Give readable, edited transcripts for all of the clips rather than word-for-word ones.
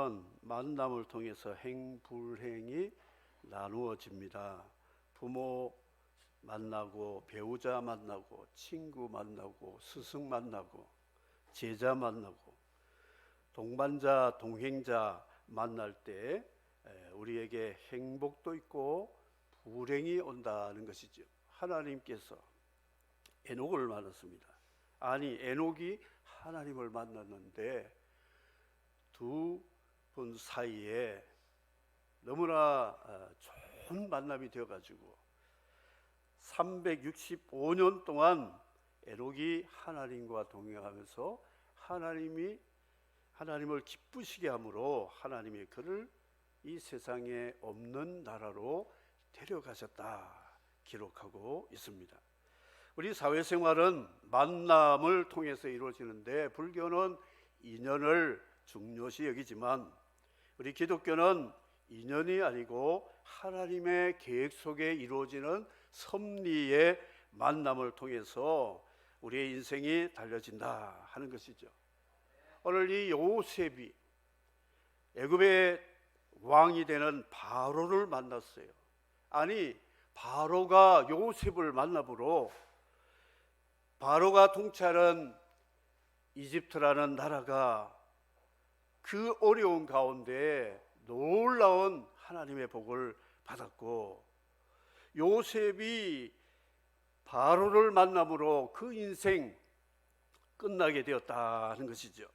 살아가면 만남을 통해서 행불행이 나누어집니다. 부모 만나고, 배우자 만나고, 친구 만나고, 스승 만나고, 제자 만나고, 동반자, 동행자 만날 때 우리에게 행복도 있고 불행이 온다는 것이죠. 하나님께서 에녹을 만났습니다. 아니, 에녹이 하나님을 만났는데 두 분 사이에 너무나 좋은 만남이 되어가지고 365년 동안 에녹이 하나님과 동행하면서 하나님을 기쁘시게 함으로 하나님이 그를 이 세상에 없는 나라로 데려가셨다 기록하고 있습니다. 우리 사회생활은 만남을 통해서 이루어지는데 불교는 인연을 중요시 여기지만 우리 기독교는 인연이 아니고 하나님의 계획 속에 이루어지는 섭리의 만남을 통해서 우리의 인생이 달려진다 하는 것이죠. 오늘 이 요셉이 애굽의 왕이 되는 바로를 만났어요. 아니, 바로가 요셉을 만나보러 바로가 통치하는 이집트라는 나라가 그 어려운 가운데 놀라운 하나님의 복을 받았고, 요셉이 바로를 만남으로 그 인생 끝나게 되었다는 것이죠.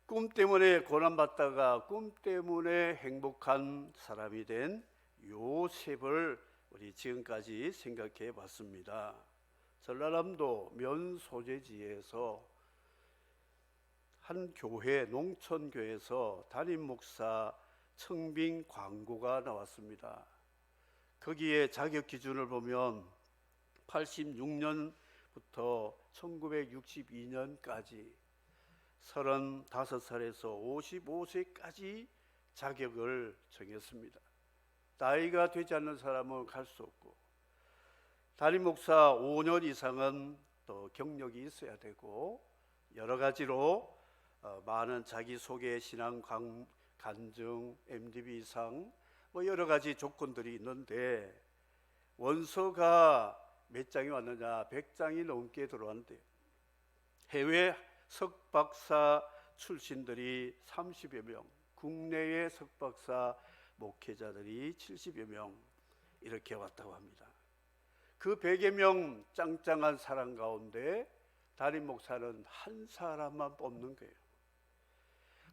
꿈 때문에 고난받다가 꿈 때문에 행복한 사람이 된 요셉을 우리 지금까지 생각해 봤습니다. 전라남도 면소재지에서 한 교회, 농촌교회에서 담임 목사 청빙 광고가 나왔습니다. 거기에 자격 기준을 보면 86년부터 1962년까지 35살에서 55세까지 자격을 정했습니다. 나이가 되지 않는 사람은 갈 수 없고, 담임 목사 5년 이상은 또 경력이 있어야 되고, 여러 가지로 많은 자기소개, 신앙 간증, MDB상 여러 가지 조건들이 있는데, 원서가 몇 장이 왔느냐? 100장이 넘게 들어왔는데 해외 석박사 출신들이 30여 명, 국내의 석박사 목회자들이 70여 명 이렇게 왔다고 합니다. 그 100여 명 짱짱한 사람 가운데 담임 목사는 한 사람만 뽑는 거예요.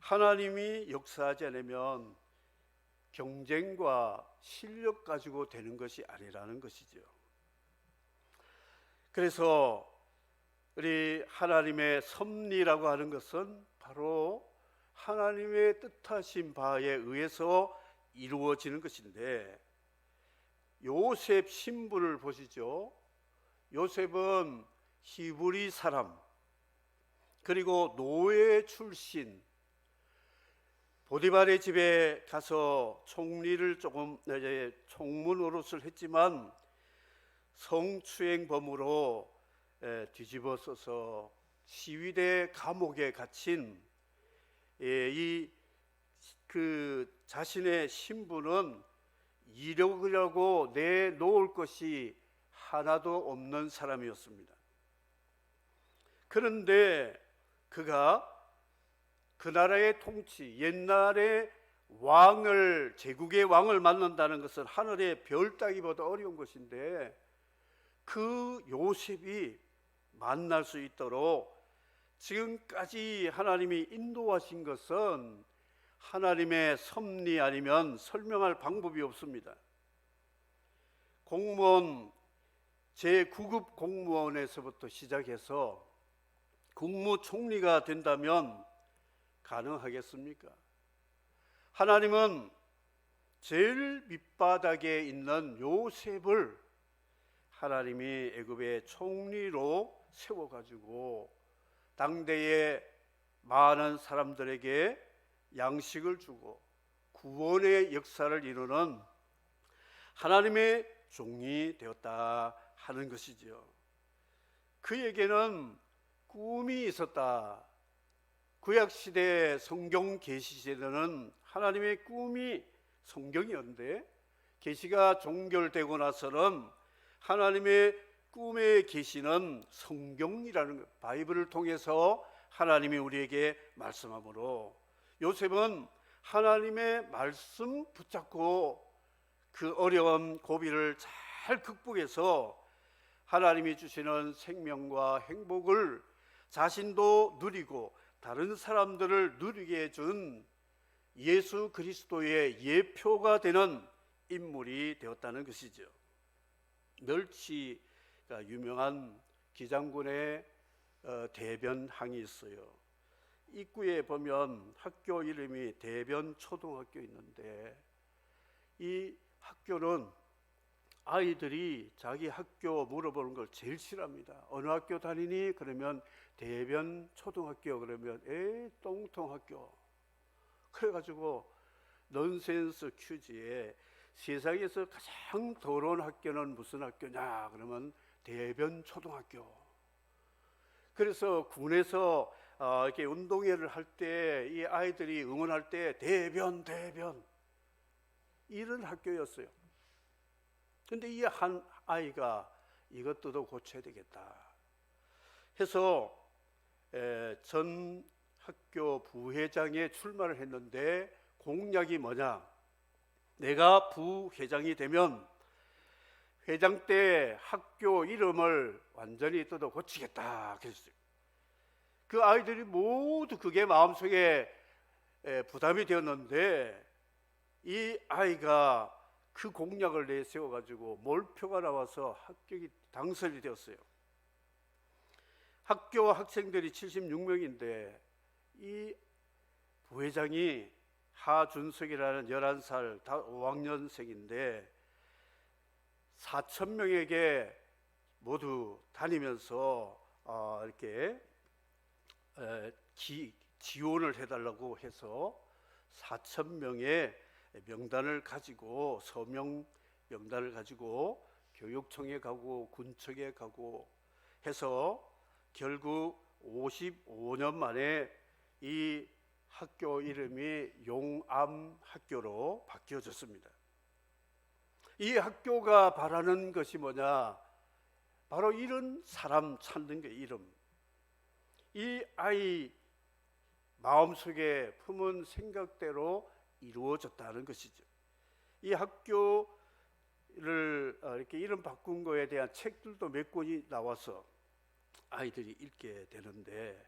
하나님이 역사하지 않으면 경쟁과 실력 가지고 되는 것이 아니라는 것이죠. 그래서 우리 하나님의 섭리라고 하는 것은 바로 하나님의 뜻하신 바에 의해서 이루어지는 것인데, 요셉 신분을 보시죠. 요셉은 히브리 사람, 그리고 노예 출신, 보디발의 집에 가서 총리를 총무 노릇을 했지만 성추행범으로 뒤집어 써서 시위대 감옥에 갇힌 자신의 신분은 이력이라고 내놓을 것이 하나도 없는 사람이었습니다. 그런데 그가 그 나라의 통치, 옛날에 제국의 왕을 만난다는 것은 하늘의 별 따기보다 어려운 것인데, 그 요셉이 만날 수 있도록 지금까지 하나님이 인도하신 것은 하나님의 섭리 아니면 설명할 방법이 없습니다. 공무원, 제9급 공무원에서부터 시작해서 국무총리가 된다면 가능하겠습니까? 하나님은 제일 밑바닥에 있는 요셉을 하나님이 애굽의 총리로 세워가지고 당대의 많은 사람들에게 양식을 주고 구원의 역사를 이루는 하나님의 종이 되었다 하는 것이죠. 그에게는 꿈이 있었다. 구약시대 성경 계시시대는 하나님의 꿈이 성경이었는데, 계시가 종결되고 나서는 하나님의 꿈의 계시는 성경이라는 것, 바이블을 통해서 하나님이 우리에게 말씀하므로 요셉은 하나님의 말씀 붙잡고 그 어려운 고비를 잘 극복해서 하나님이 주시는 생명과 행복을 자신도 누리고 다른 사람들을 누리게 해준 예수 그리스도의 예표가 되는 인물이 되었다는 것이죠. 멸치가 유명한 기장군의 대변항이 있어요. 입구에 보면 학교 이름이 대변초등학교 있는데, 이 학교는 아이들이 자기 학교 물어보는 걸 제일 싫어합니다. 어느 학교 다니니? 그러면 대변초등학교. 그러면 똥통학교. 그래가지고 넌센스 퀴즈에 세상에서 가장 더러운 학교는 무슨 학교냐? 그러면 대변초등학교. 그래서 군에서 이렇게 운동회를 할 때 이 아이들이 응원할 때 대변 이런 학교였어요. 근데 이 한 아이가 이것도 고쳐야 되겠다 해서 전 학교 부회장에 출마를 했는데, 공약이 뭐냐? 내가 부회장이 되면 회장 때 학교 이름을 완전히 뜯어 고치겠다 그랬어요. 그 아이들이 모두 그게 마음속에 부담이 되었는데, 이 아이가 그 공약을 내세워가지고 몰표가 나와서 합격이 당선이 되었어요. 학교 학생들이 76명인데 이 부회장이 하준석이라는 11살 5학년생인데 4,000명에게 모두 다니면서 이렇게 지원을 해달라고 해서 4,000명의 명단을 가지고, 서명 명단을 가지고 교육청에 가고 군청에 가고 해서 결국 55년 만에 이 학교 이름이 용암학교로 바뀌어졌습니다. 이 학교가 바라는 것이 뭐냐? 바로 이런 사람 찾는 게 이름. 이 아이 마음속에 품은 생각대로 이루어졌다는 것이죠. 이 학교를 이렇게 이름 바꾼 거에 대한 책들도 몇 권이 나와서 아이들이 읽게 되는데,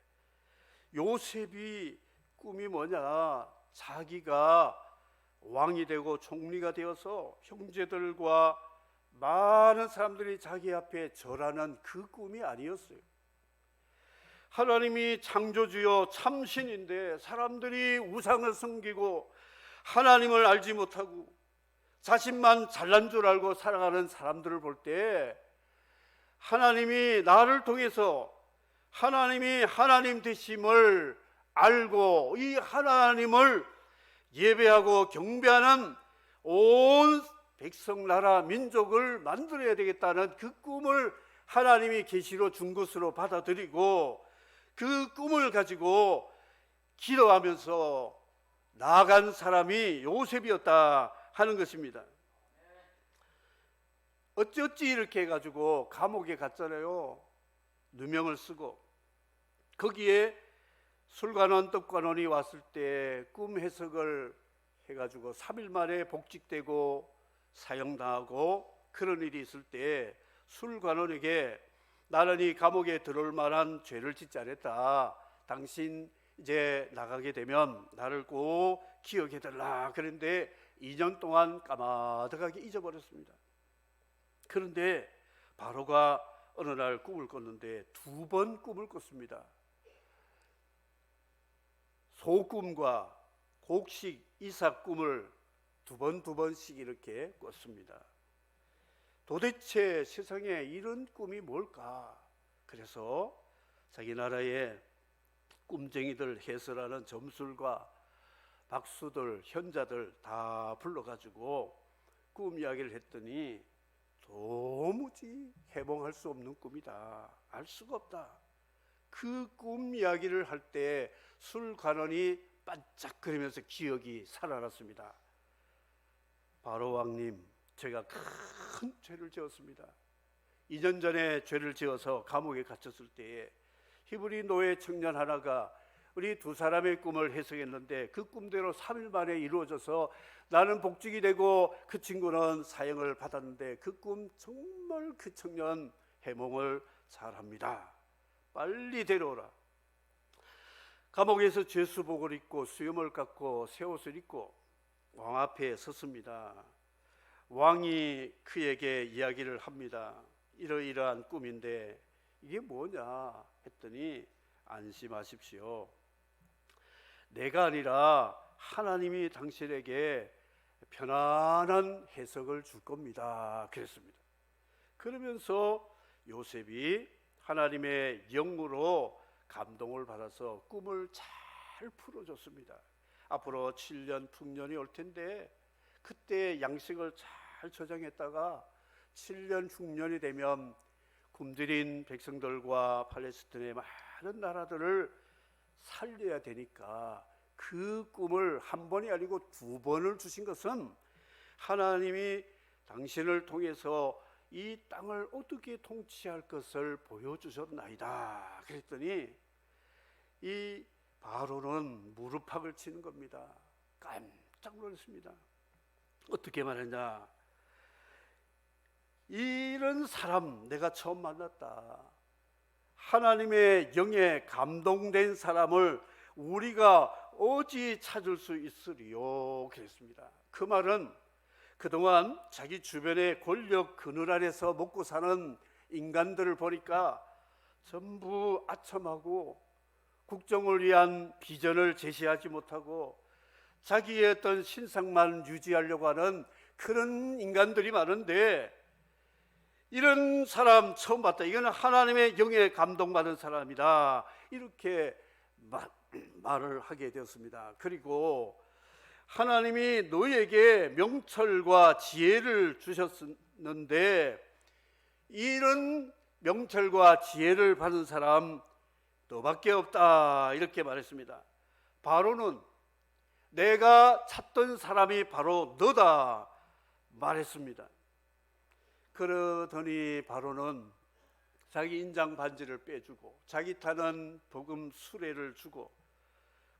요셉이 꿈이 뭐냐? 자기가 왕이 되고 총리가 되어서 형제들과 많은 사람들이 자기 앞에 절하는 그 꿈이 아니었어요. 하나님이 창조주요 참신인데 사람들이 우상을 섬기고 하나님을 알지 못하고 자신만 잘난 줄 알고 살아가는 사람들을 볼 때, 하나님이 나를 통해서 하나님이 하나님 되심을 알고 이 하나님을 예배하고 경배하는 온 백성, 나라, 민족을 만들어야 되겠다는 그 꿈을 하나님이 계시로 준 것으로 받아들이고 그 꿈을 가지고 기도하면서 나아간 사람이 요셉이었다 하는 것입니다. 어찌어찌 이렇게 해가지고 감옥에 갔잖아요. 누명을 쓰고. 거기에 술관원, 떡관원이 왔을 때 꿈 해석을 해가지고 3일 만에 복직되고 사형당하고 그런 일이 있을 때 술관원에게 나는 이 감옥에 들어올 만한 죄를 짓지 않았다. 당신 이제 나가게 되면 나를 꼭 기억해달라. 그런데 2년 동안 까마득하게 잊어버렸습니다. 그런데 바로가 어느 날 꿈을 꿨는데 2번 꿈을 꿨습니다. 소꿈과 곡식 이삭 꿈을 2번씩 이렇게 꿨습니다. 도대체 세상에 이런 꿈이 뭘까? 그래서 자기 나라의 꿈쟁이들 해설하는 점술과 박수들, 현자들 다 불러가지고 꿈 이야기를 했더니 도무지 해몽할 수 없는 꿈이다. 알 수가 없다. 그 꿈 이야기를 할 때 술관원이 반짝거리면서 기억이 살아났습니다. 바로 왕님, 제가 큰 죄를 지었습니다. 2년 전에 죄를 지어서 감옥에 갇혔을 때에 히브리 노예 청년 하나가 우리 두 사람의 꿈을 해석했는데 그 꿈대로 3일 만에 이루어져서 나는 복직이 되고 그 친구는 사형을 받았는데 그 꿈 정말 그 청년 해몽을 잘합니다. 빨리 데려오라. 감옥에서 죄수복을 입고 수염을 깎고 새 옷을 입고 왕 앞에 섰습니다. 왕이 그에게 이야기를 합니다. 이러이러한 꿈인데 이게 뭐냐 했더니 안심하십시오. 내가 아니라 하나님이 당신에게 편안한 해석을 줄 겁니다. 그랬습니다. 그러면서 요셉이 하나님의 영으로 감동을 받아서 꿈을 잘 풀어줬습니다. 앞으로 7년 풍년이 올 텐데 그때 양식을 잘 저장했다가 7년 흉년이 되면 굶주린 백성들과 팔레스틴의 많은 나라들을 살려야 되니까 그 꿈을 한 번이 아니고 두 번을 주신 것은 하나님이 당신을 통해서 이 땅을 어떻게 통치할 것을 보여주셨나이다. 그랬더니 이 바로는 무릎팍을 치는 겁니다. 깜짝 놀랐습니다. 어떻게 말했냐? 이런 사람 내가 처음 만났다. 하나님의 영에 감동된 사람을 우리가 어찌 찾을 수 있으리요? 그랬습니다. 그 말은 그동안 자기 주변의 권력 그늘 아래서 먹고 사는 인간들을 보니까 전부 아첨하고 국정을 위한 비전을 제시하지 못하고 자기의 어떤 신상만 유지하려고 하는 그런 인간들이 많은데 이런 사람 처음 봤다. 이거는 하나님의 영에 감동받은 사람이다. 이렇게 말을 하게 되었습니다. 그리고 하나님이 너에게 명철과 지혜를 주셨는데 이런 명철과 지혜를 받은 사람 너밖에 없다. 이렇게 말했습니다. 바로는 내가 찾던 사람이 바로 너다 말했습니다. 그러더니 바로는 자기 인장 반지를 빼주고 자기 타는 복음 수레를 주고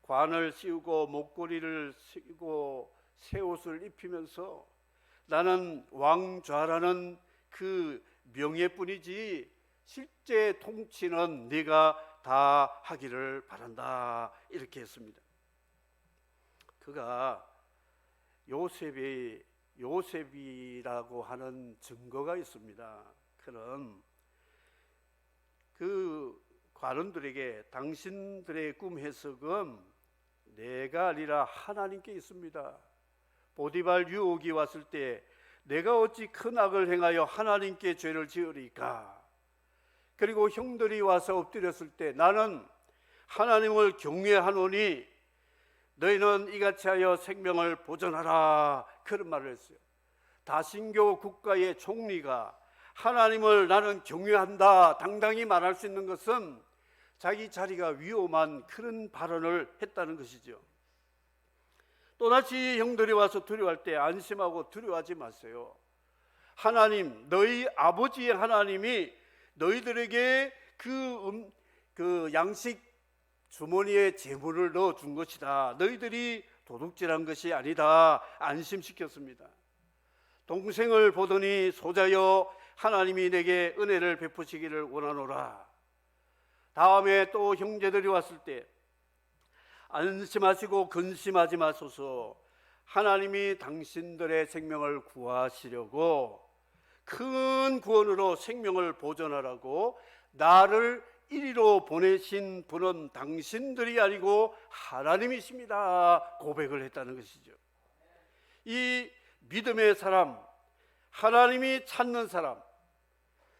관을 씌우고 목걸이를 쓰고 새 옷을 입히면서 나는 왕좌라는 그 명예뿐이지 실제 통치는 네가 다 하기를 바란다. 이렇게 했습니다. 그가 요셉이라고 하는 증거가 있습니다. 그는 그 관원들에게 당신들의 꿈 해석은 내가 아니라 하나님께 있습니다. 보디발 유혹이 왔을 때 내가 어찌 큰 악을 행하여 하나님께 죄를 지으리까? 그리고 형들이 와서 엎드렸을 때 나는 하나님을 경외하노니 너희는 이같이 하여 생명을 보존하라. 그런 말을 했어요. 다신교 국가의 총리가 하나님을 나는 경외한다 당당히 말할 수 있는 것은 자기 자리가 위험한 그런 발언을 했다는 것이죠. 또다시 형들이 와서 두려워할 때 안심하고 두려워하지 마세요. 하나님, 너희 아버지의 하나님이 너희들에게 그 양식 주머니에 재물을 넣어준 것이다. 너희들이 도둑질한 것이 아니다. 안심시켰습니다. 동생을 보더니 소자여 하나님이 내게 은혜를 베푸시기를 원하노라. 다음에 또 형제들이 왔을 때 안심하시고 근심하지 마소서. 하나님이 당신들의 생명을 구하시려고 큰 구원으로 생명을 보존하라고 나를 이리로 보내신 분은 당신들이 아니고 하나님이십니다. 고백을 했다는 것이죠. 이 믿음의 사람, 하나님이 찾는 사람,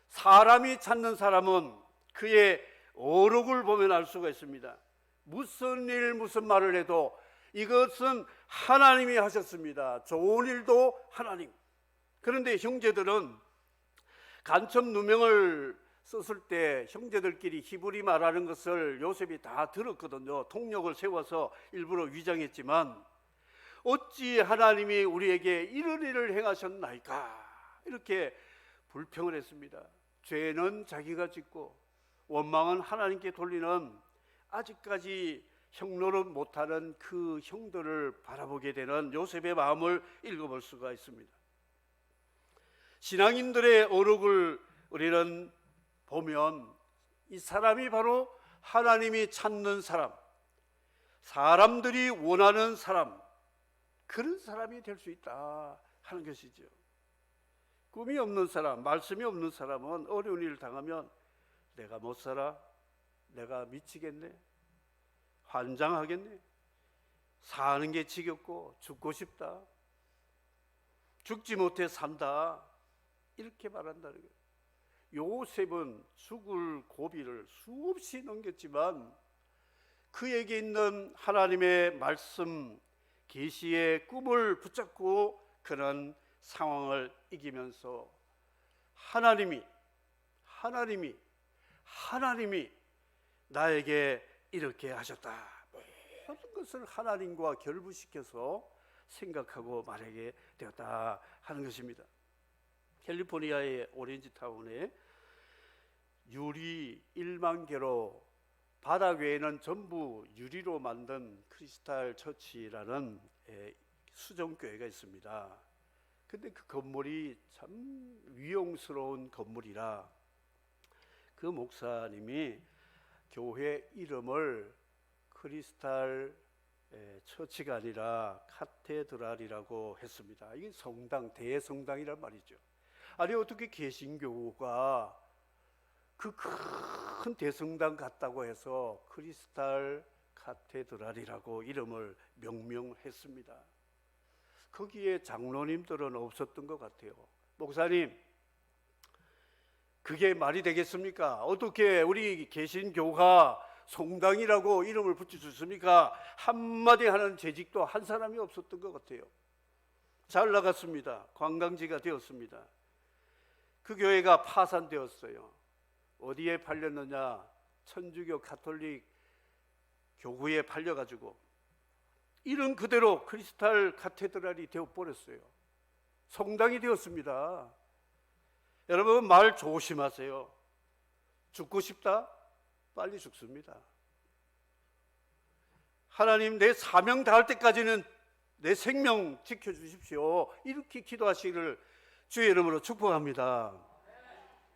사람이 찾는 사람은 그의 어록을 보면 알 수가 있습니다. 무슨 일 무슨 말을 해도 이것은 하나님이 하셨습니다. 좋은 일도 하나님. 그런데 형제들은 간첩 누명을 썼을 때 형제들끼리 히브리 말하는 것을 요셉이 다 들었거든요. 통역을 세워서 일부러 위장했지만 어찌 하나님이 우리에게 이런 일을 행하셨나이까 이렇게 불평을 했습니다. 죄는 자기가 짓고 원망은 하나님께 돌리는 아직까지 형노릇 못하는 그 형들을 바라보게 되는 요셉의 마음을 읽어볼 수가 있습니다. 신앙인들의 어록을 우리는 보면 이 사람이 바로 하나님이 찾는 사람, 사람들이 원하는 사람, 그런 사람이 될 수 있다 하는 것이죠. 꿈이 없는 사람, 말씀이 없는 사람은 어려운 일을 당하면 내가 못 살아, 내가 미치겠네, 환장하겠네, 사는 게 지겹고 죽고 싶다, 죽지 못해 산다, 이렇게 말한다는 거예요. 요셉은 죽을 고비를 수없이 넘겼지만 그에게 있는 하나님의 말씀, 계시의 꿈을 붙잡고 그런 상황을 이기면서 하나님이 나에게 이렇게 하셨다, 모든 것을 하나님과 결부시켜서 생각하고 말하게 되었다 하는 것입니다. 캘리포니아의 오렌지타운에 유리 1만 개로 바닥 외에는 전부 유리로 만든 크리스탈 처치라는 수정교회가 있습니다. 근데 그 건물이 참 위용스러운 건물이라 그 목사님이 교회 이름을 크리스탈 처치가 아니라 카테드랄이라고 했습니다. 이게 성당, 대성당이란 말이죠. 아니 어떻게 개신교가 그 큰 대성당 같다고 해서 크리스탈 카테드랄이라고 이름을 명명했습니다. 거기에 장로님들은 없었던 것 같아요. 목사님, 그게 말이 되겠습니까? 어떻게 우리 개신교가 성당이라고 이름을 붙여줬습니까? 한마디 하는 재직도 한 사람이 없었던 것 같아요. 잘 나갔습니다. 관광지가 되었습니다. 그 교회가 파산되었어요. 어디에 팔렸느냐? 천주교 가톨릭 교구에 팔려가지고 이름 그대로 크리스탈 카테드랄이 되어버렸어요. 성당이 되었습니다. 여러분 말 조심하세요. 죽고 싶다? 빨리 죽습니다. 하나님 내 사명 다할 때까지는 내 생명 지켜주십시오. 이렇게 기도하시기를 주의 이름으로 축복합니다.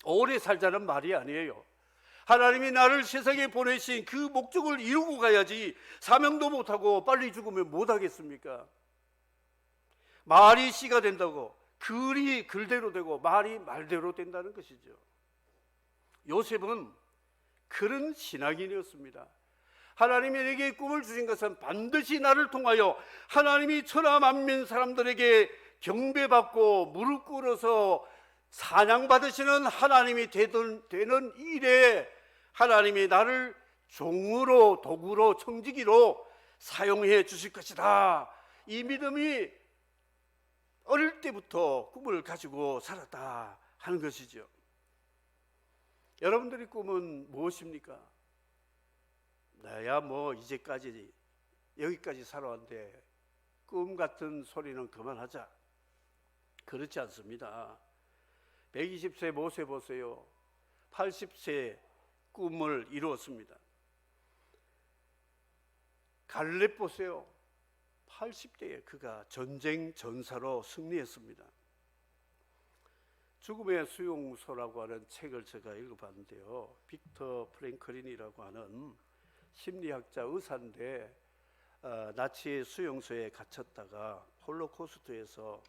오래 살자는 말이 아니에요. 하나님이 나를 세상에 보내신 그 목적을 이루고 가야지 사명도 못하고 빨리 죽으면 못하겠습니까? 말이 씨가 된다고 글이 글대로 되고 말이 말대로 된다는 것이죠. 요셉은 그런 신앙인이었습니다. 하나님이 내게 꿈을 주신 것은 반드시 나를 통하여 하나님이 천하 만민 사람들에게 경배받고 무릎 꿇어서 사냥받으시는 하나님이 되는 일에 하나님이 나를 종으로 도구로 청지기로 사용해 주실 것이다. 이 믿음이 어릴 때부터 꿈을 가지고 살았다 하는 것이죠. 여러분들의 꿈은 무엇입니까? 나야 뭐 이제까지 여기까지 살아왔는데 꿈 같은 소리는 그만하자. 그렇지 않습니다. 120세 모세 보세요. 80세 꿈을 이루었습니다. 갈렙 보세요. 80대에 그가 전쟁 전사로 승리했습니다. 죽음의 수용소라고 하는 책을 제가 읽어봤는데요. 빅터 프랭클린이라고 하는 심리학자 의사인데 나치 수용소에 갇혔다가 홀로코스트에서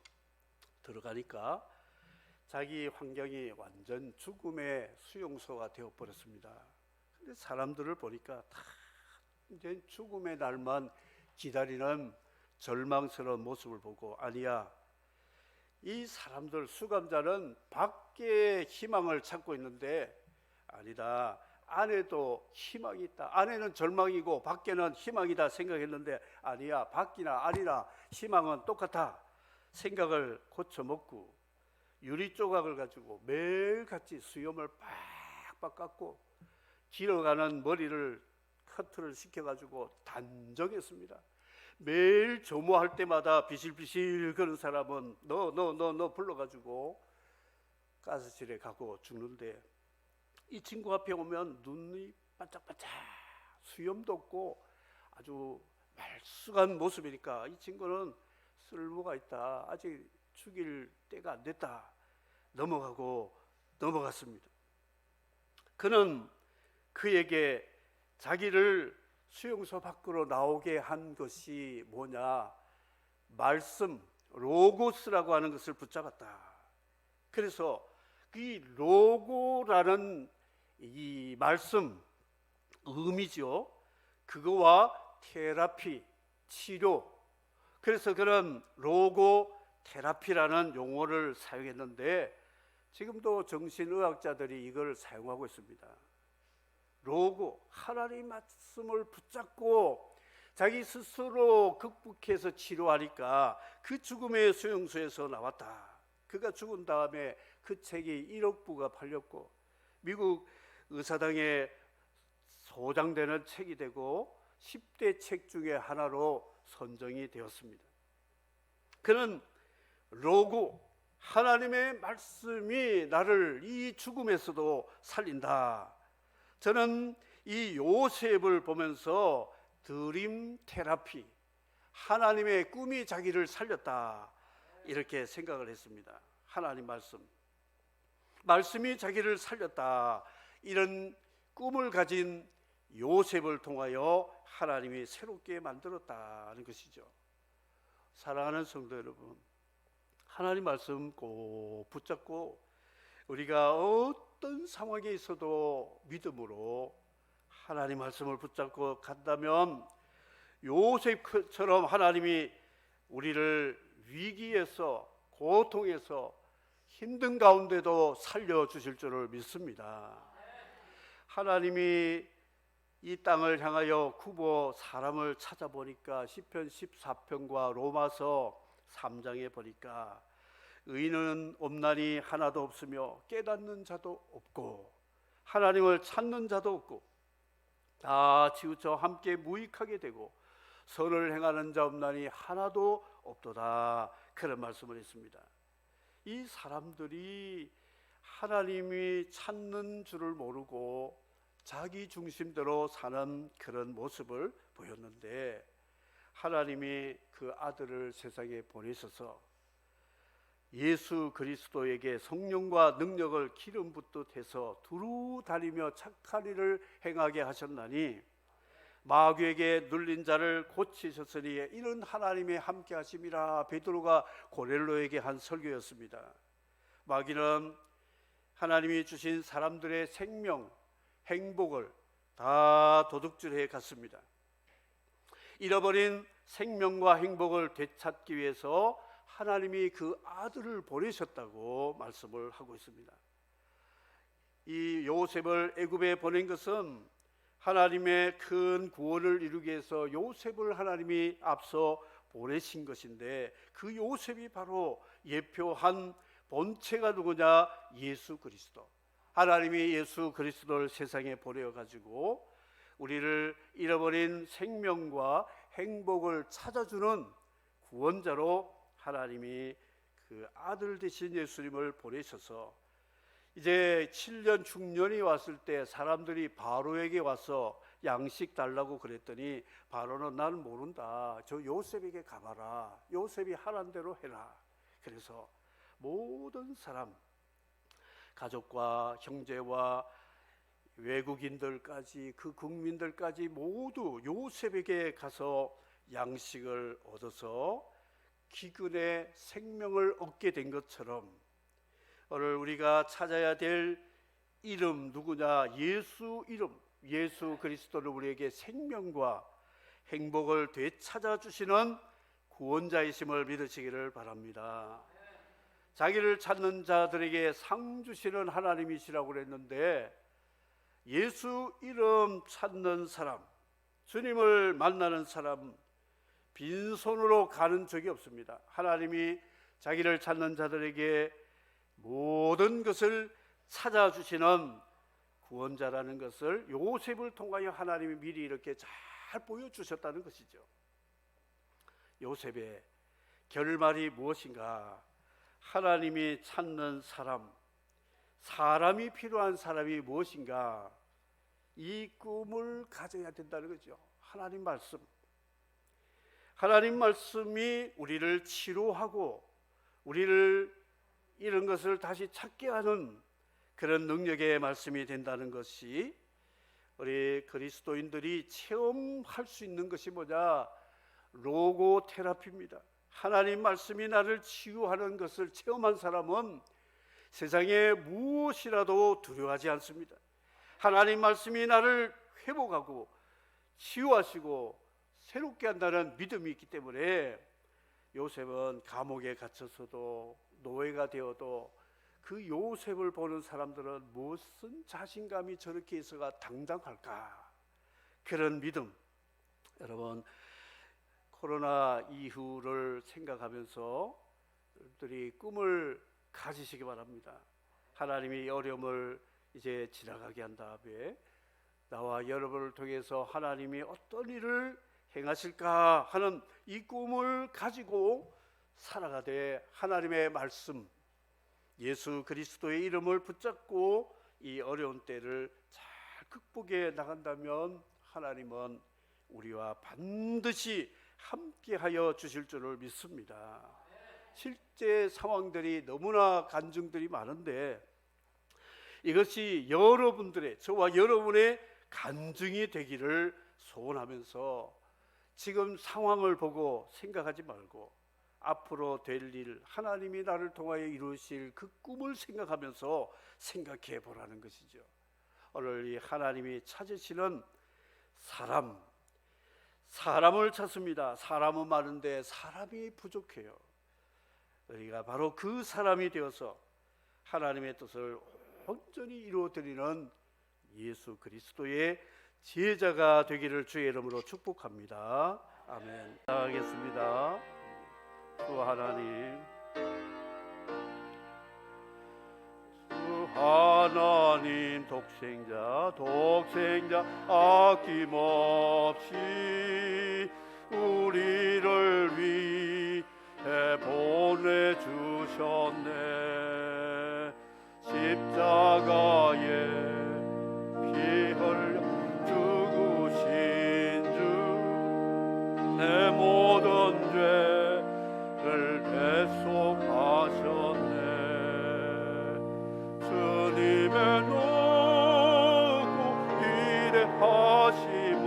들어가니까 자기 환경이 완전 죽음의 수용소가 되어버렸습니다. 근데 사람들을 보니까 다 이제 죽음의 날만 기다리는 절망스러운 모습을 보고 아니야, 이 사람들 수감자는 밖에 희망을 찾고 있는데 아니다, 안에도 희망이 있다. 안에는 절망이고 밖에는 희망이다 생각했는데 아니야, 밖이나 안이나 희망은 똑같아 생각을 고쳐먹고 유리 조각을 가지고 매일같이 수염을 빡빡 깎고 길어가는 머리를 커트를 시켜가지고 단정했습니다. 매일 조모할 때마다 비실비실 그런 사람은 너 불러가지고 가스실에 가고 죽는데, 이 친구 앞에 오면 눈이 반짝반짝, 수염도 없고 아주 말쑥한 모습이니까 이 친구는 쓸모가 있다, 아직 죽일 때가 안 됐다, 넘어갔습니다. 그는 그에게 자기를 수용소 밖으로 나오게 한 것이 뭐냐, 말씀, 로고스라고 하는 것을 붙잡았다. 그래서 이 로고라는 이 말씀, 의미죠. 그거와 테라피, 치료, 그래서 그런 로고 테라피라는 용어를 사용했는데, 지금도 정신의학자들이 이걸 사용하고 있습니다. 로고, 하나님 말씀을 붙잡고 자기 스스로 극복해서 치료하니까 그 죽음의 수용소에서 나왔다. 그가 죽은 다음에 그 책이 1억 부가 팔렸고 미국 의사당에 소장되는 책이 되고 10대 책 중에 하나로 선정이 되었습니다. 그는 로고, 하나님의 말씀이 나를 이 죽음에서도 살린다. 저는 이 요셉을 보면서 드림 테라피, 하나님의 꿈이 자기를 살렸다, 이렇게 생각을 했습니다. 하나님 말씀이 자기를 살렸다, 이런 꿈을 가진 요셉을 통하여 하나님이 새롭게 만들었다는 것이죠. 사랑하는 성도 여러분, 하나님 말씀 꼭 붙잡고 우리가 어떤 상황에 있어도 믿음으로 하나님 말씀을 붙잡고 간다면 요셉처럼 하나님이 우리를 위기에서, 고통에서, 힘든 가운데도 살려주실 줄을 믿습니다. 하나님이 이 땅을 향하여 구보 사람을 찾아보니까 시편 14편과 로마서 3장에 보니까 의인은 없나니 하나도 없으며 깨닫는 자도 없고 하나님을 찾는 자도 없고 다 치우쳐 함께 무익하게 되고 선을 행하는 자 없나니 하나도 없도다, 그런 말씀을 했습니다. 이 사람들이 하나님이 찾는 줄을 모르고 자기 중심대로 사는 그런 모습을 보였는데, 하나님이 그 아들을 세상에 보내셔서 예수 그리스도에게 성령과 능력을 기름 붓듯 해서 두루 다니며 착한 일을 행하게 하셨나니 마귀에게 눌린 자를 고치셨으니 이는 하나님의 함께 하심이라, 베드로가 고넬로에게 한 설교였습니다. 마귀는 하나님이 주신 사람들의 생명, 행복을 다 도둑질해 갔습니다. 잃어버린 생명과 행복을 되찾기 위해서 하나님이 그 아들을 보내셨다고 말씀을 하고 있습니다. 이 요셉을 애굽에 보낸 것은 하나님의 큰 구원을 이루기 위해서 요셉을 하나님이 앞서 보내신 것인데, 그 요셉이 바로 예표한 본체가 누구냐? 예수 그리스도. 하나님이 예수 그리스도를 세상에 보내어 가지고 우리를 잃어버린 생명과 행복을 찾아주는 구원자로 하나님이 그 아들 되신 예수님을 보내셔서, 이제 7년 중년이 왔을 때 사람들이 바로에게 와서 양식 달라고 그랬더니 바로는 나는 모른다, 저 요셉에게 가봐라, 요셉이 하란 대로 해라. 그래서 모든 사람, 가족과 형제와 외국인들까지, 그 국민들까지 모두 요셉에게 가서 양식을 얻어서 기근의 생명을 얻게 된 것처럼 오늘 우리가 찾아야 될 이름 누구냐? 예수 이름, 예수 그리스도를 우리에게 생명과 행복을 되찾아 주시는 구원자이심을 믿으시기를 바랍니다. 자기를 찾는 자들에게 상 주시는 하나님이시라고 그랬는데, 예수 이름 찾는 사람, 주님을 만나는 사람, 빈손으로 가는 적이 없습니다. 하나님이 자기를 찾는 자들에게 모든 것을 찾아주시는 구원자라는 것을 요셉을 통하여 하나님이 미리 이렇게 잘 보여주셨다는 것이죠. 요셉의 결말이 무엇인가? 하나님이 찾는 사람, 사람이 필요한 사람이 무엇인가? 이 꿈을 가져야 된다는 거죠. 하나님 말씀, 하나님 말씀이 우리를 치료하고 우리를 이런 것을 다시 찾게 하는 그런 능력의 말씀이 된다는 것이 우리 그리스도인들이 체험할 수 있는 것이 뭐냐? 로고 테라피입니다. 하나님 말씀이 나를 치유하는 것을 체험한 사람은 세상에 무엇이라도 두려워하지 않습니다. 하나님 말씀이 나를 회복하고 치유하시고 새롭게 한다는 믿음이 있기 때문에 요셉은 감옥에 갇혀서도 노예가 되어도 그 요셉을 보는 사람들은 무슨 자신감이 저렇게 있어가 당당할까? 그런 믿음. 여러분, 코로나 이후를 생각하면서 여러분들이 꿈을 가지시기 바랍니다. 하나님이 어려움을 이제 지나가게 한 다음에 나와 여러분을 통해서 하나님이 어떤 일을 행하실까 하는 이 꿈을 가지고 살아가되 하나님의 말씀, 예수 그리스도의 이름을 붙잡고 이 어려운 때를 잘 극복해 나간다면 하나님은 우리와 반드시 함께하여 주실 줄을 믿습니다. 실제 상황들이 너무나 간증들이 많은데 이것이 여러분들의, 저와 여러분의 간증이 되기를 소원하면서 지금 상황을 보고 생각하지 말고 앞으로 될 일, 하나님이 나를 통하여 이루실 그 꿈을 생각하면서 생각해 보라는 것이죠. 오늘 이 하나님이 찾으시는 사람을 찾습니다. 사람은 많은데 사람이 부족해요. 우리가 바로 그 사람이 되어서 하나님의 뜻을 온전히 이루어드리는 예수 그리스도의 제자가 되기를 주의 이름으로 축복합니다. 아멘. 나가겠습니다. 주 하나님, 독생자 아낌없이 우리를 위해 보내주셨네. 십자가에 피 흘려 죽으신 주, 내 모든 죄를 대속하셨네. 주님의 높고 위대하심을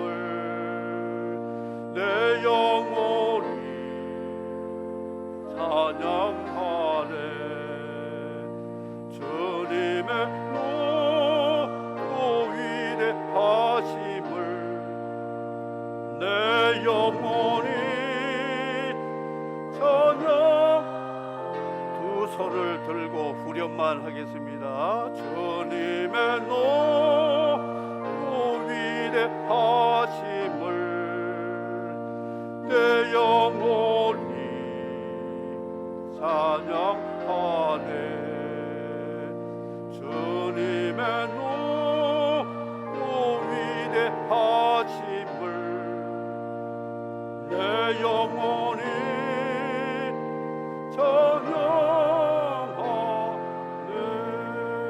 내 영혼이 찬양하네. 주님의 높고 위대하심을 내 영혼이 찬양. 두 손을 들고 후렴만 하겠습니다. 주님의 높고 위대하심을 내 영혼이 찬양.